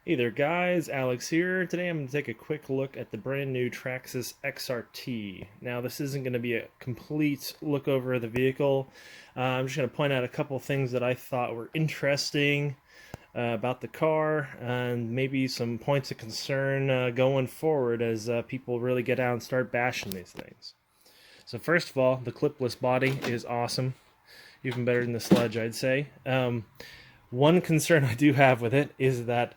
Hey there guys, Alex here. Today I'm going to take a quick look at the brand new Traxxas XRT. Now this isn't going to be a complete look over of the vehicle. I'm just going to point out a couple things that I thought were interesting about the car and maybe some points of concern going forward as people really get out and start bashing these things. So first of all, the clipless body is awesome. Even better than the Sledge, I'd say. One concern I do have with it is that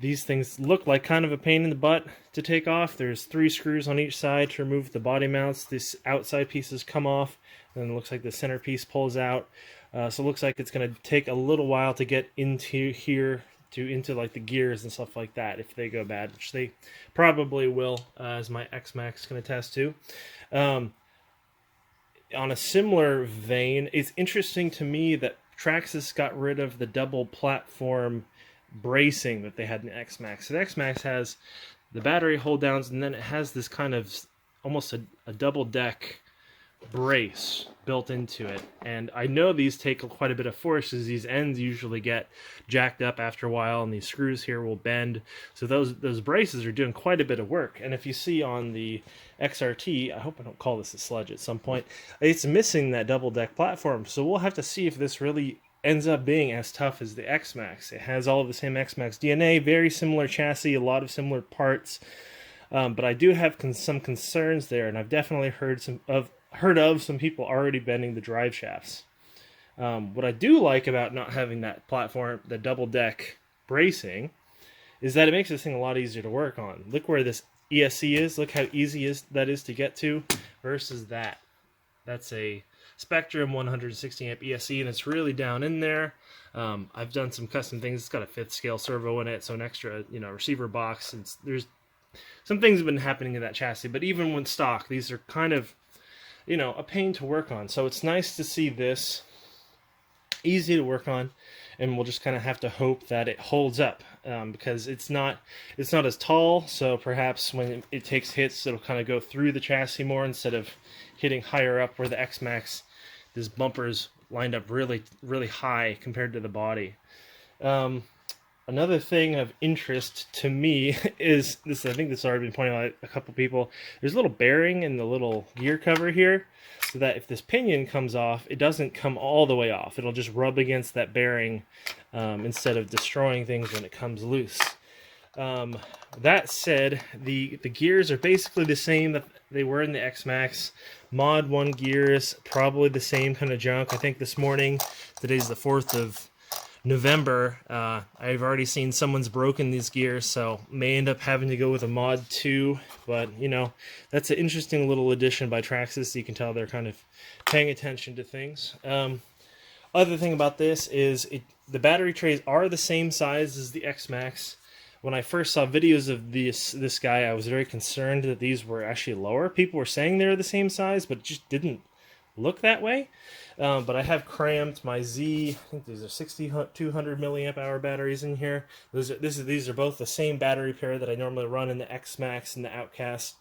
these things look like kind of a pain in the butt to take off. There's 3 screws on each side to remove the body mounts. These outside pieces come off, and it looks like the center piece pulls out. So it looks like it's going to take a little while to get into here, into like the gears and stuff like that if they go bad, which they probably will, as my X-Max can attest to. On a similar vein, it's interesting to me that Traxxas got rid of the double platform bracing that they had in the X-Max. So the X-Max has the battery hold downs, and then it has this kind of almost a double deck brace built into it. And I know these take quite a bit of force, as these ends usually get jacked up after a while, and these screws here will bend. So those braces are doing quite a bit of work. And if you see on the XRT, I hope I don't call this a Sledge at some point, it's missing that double deck platform. So we'll have to see if this really ends up being as tough as the X-Max. It has all of the same X-Max DNA, very similar chassis, a lot of similar parts, but I do have some concerns there, and I've definitely heard of some people already bending the drive shafts. What I do like about not having that platform, the double deck bracing, is that it makes this thing a lot easier to work on. Look where this ESC is. Look how easy that is to get to versus that. That's a Spectrum 160 amp ESC, and it's really down in there. I've done some custom things. It's got a 5th scale servo in it, so an extra, receiver box. And there's some things have been happening in that chassis, but even when stock, these are kind of, a pain to work on. So it's nice to see this easy to work on, and we'll just kind of have to hope that it holds up, because it's not as tall, so perhaps when it takes hits, it'll kind of go through the chassis more instead of hitting higher up where the X-Max, this bumper's lined up really, really high compared to the body. Another thing of interest to me is this. I think this has already been pointed out by a couple people. There's a little bearing in the little gear cover here, so that if this pinion comes off, it doesn't come all the way off. It'll just rub against that bearing instead of destroying things when it comes loose. That said, the gears are basically the same that they were in the X-Max. Mod 1 gears, probably the same kind of junk. I think this morning, today's the 4th of November, I've already seen someone's broken these gears, so may end up having to go with a Mod 2, but, that's an interesting little addition by Traxxas. You can tell they're kind of paying attention to things. Other thing about this is the battery trays are the same size as the X-Max. When I first saw videos of this guy, I was very concerned that these were actually lower. People were saying they were the same size, but it just didn't look that way. But I have crammed my Z. I think these are 6200 milliamp hour batteries in here. These are both the same battery pair that I normally run in the X-Max and the Outcast,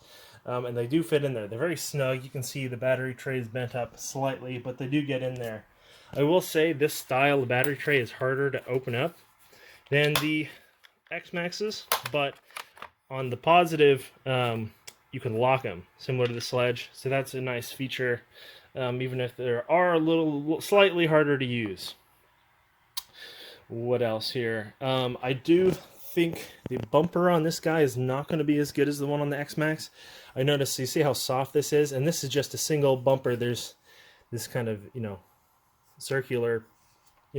and they do fit in there. They're very snug. You can see the battery tray is bent up slightly, but they do get in there. I will say this style of battery tray is harder to open up than the X-Maxes, but on the positive, you can lock them, similar to the Sledge. So that's a nice feature, even if they are slightly harder to use. What else here? I do think the bumper on this guy is not going to be as good as the one on the X-Max. I noticed, you see how soft this is, and this is just a single bumper. There's this kind of, circular,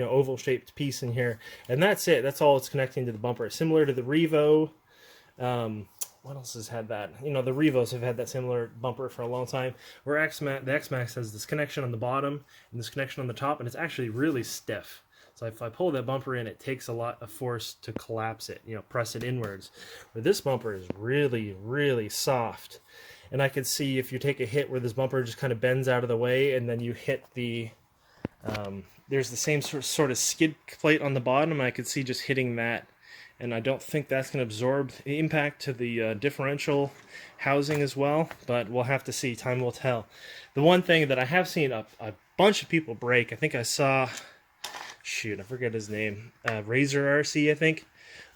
oval shaped piece in here, and that's it. That's all it's connecting to the bumper. Similar to the Revo. What else has had that? The Revos have had that similar bumper for a long time, where the X-Max has this connection on the bottom and this connection on the top, and it's actually really stiff. So if I pull that bumper in, it takes a lot of force to collapse it, press it inwards. But this bumper is really, really soft. And I could see if you take a hit where this bumper just kind of bends out of the way, and then you hit the there's the same sort of skid plate on the bottom. I could see just hitting that, and I don't think that's going to absorb the impact to the differential housing as well, but we'll have to see. Time will tell. The one thing that I have seen a bunch of people break, I think I saw, I forget his name, Razor RC, I think.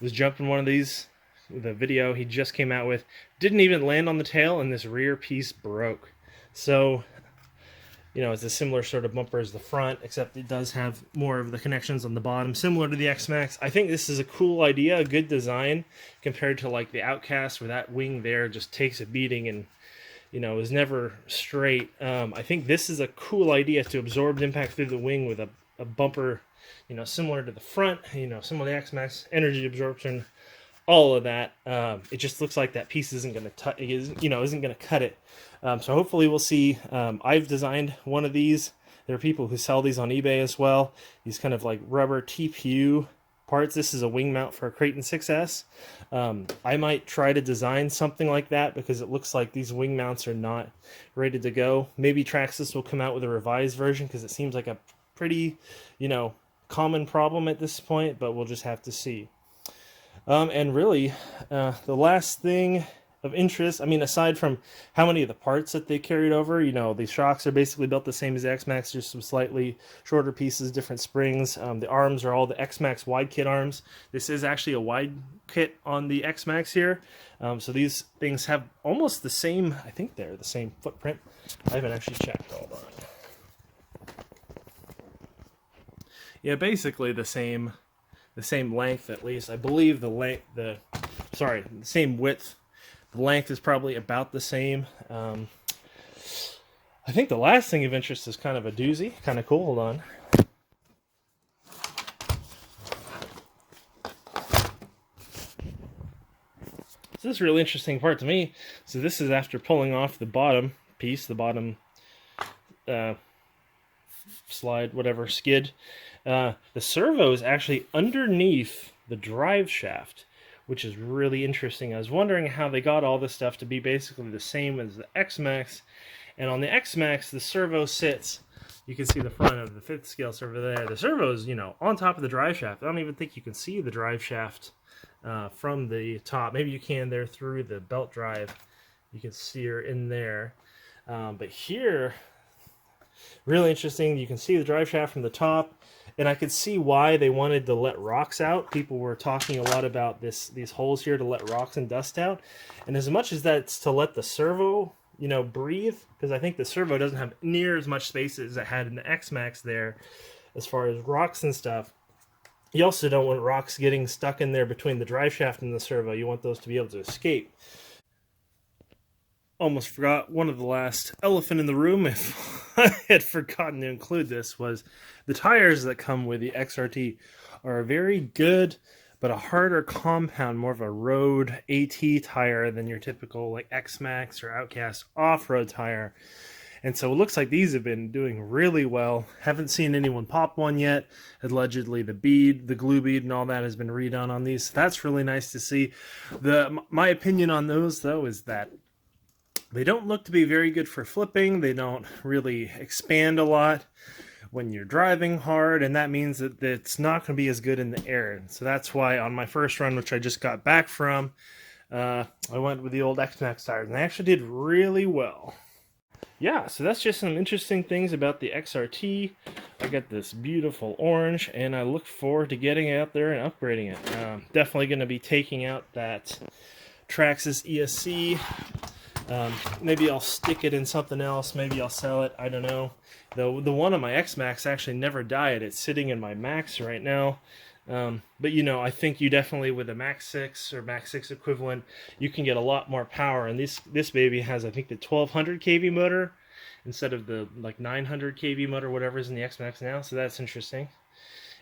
was jumping one of these. The video he just came out with didn't even land on the tail, and this rear piece broke. So, you know, it's a similar sort of bumper as the front, except it does have more of the connections on the bottom, similar to the X-Max. I think this is a cool idea, a good design, compared to like the Outcast, where that wing there just takes a beating and, you know, is never straight. I think this is a cool idea to absorb impact through the wing with a bumper, you know, similar to the front, you know, similar to the X-Max, energy absorption, all of that. It just looks like that piece isn't going to isn't going to cut it. So hopefully we'll see. I've designed one of these. There are people who sell these on eBay as well. These kind of like rubber TPU parts. This is a wing mount for a Creighton 6S. I might try to design something like that because it looks like these wing mounts are not ready to go. Maybe Traxxas will come out with a revised version because it seems like a pretty, you know, common problem at this point, but we'll just have to see. And really, the last thing of interest, I mean, aside from how many of the parts that they carried over, you know, these shocks are basically built the same as the X-Max, just some slightly shorter pieces, different springs. The arms are all the X-Max wide kit arms. This is actually a wide kit on the X-Max here. So these things have almost the same, I think they're the same footprint. I haven't actually checked, hold on. Yeah, basically the same length, at least. I believe the same width. The length is probably about the same. I think the last thing of interest is kind of a doozy. Kind of cool. Hold on. So this is a really interesting part to me. So this is after pulling off the bottom piece, the bottom slide, whatever, skid. The servo is actually underneath the drive shaft, which is really interesting. I was wondering how they got all this stuff to be basically the same as the X-Max. And on the X-Max, the servo sits, you can see the front of the 5th scale servo there. The servo is, you know, on top of the drive shaft. I don't even think you can see the drive shaft from the top. Maybe you can there through the belt drive. You can see her in there. But here, really interesting. You can see the drive shaft from the top. And I could see why they wanted to let rocks out. People were talking a lot about these holes here to let rocks and dust out. And as much as that's to let the servo, you know, breathe, because I think the servo doesn't have near as much space as it had in the X-Max there as far as rocks and stuff. You also don't want rocks getting stuck in there between the drive shaft and the servo. You want those to be able to escape. Almost forgot one of the last elephant in the room, if I had forgotten to include this, was the tires that come with the XRT are very good, but a harder compound, more of a road AT tire than your typical like X-Max or Outcast off-road tire. And so it looks like these have been doing really well. Haven't seen anyone pop one yet. Allegedly the bead, the glue bead and all that has been redone on these. That's really nice to see. My opinion on those though is that they don't look to be very good for flipping. They don't really expand a lot when you're driving hard, and that means that it's not going to be as good in the air. So that's why on my first run, which I just got back from, I went with the old X-Max tires, and they actually did really well. Yeah, so that's just some interesting things about the XRT. I got this beautiful orange, and I look forward to getting it out there and upgrading it. Definitely going to be taking out that Traxxas ESC. Maybe I'll stick it in something else. Maybe I'll sell it. I don't know. The one on my X-Max actually never died. It's sitting in my Max right now. But you know, I think you definitely, with a Max 6 or Max 6 equivalent, you can get a lot more power. And this baby has, I think, the 1200 kV motor instead of the like 900 kV motor, whatever is in the X-Max now. So that's interesting.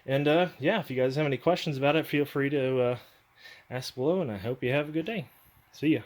And yeah, if you guys have any questions about it, feel free to ask below. And I hope you have a good day. See ya.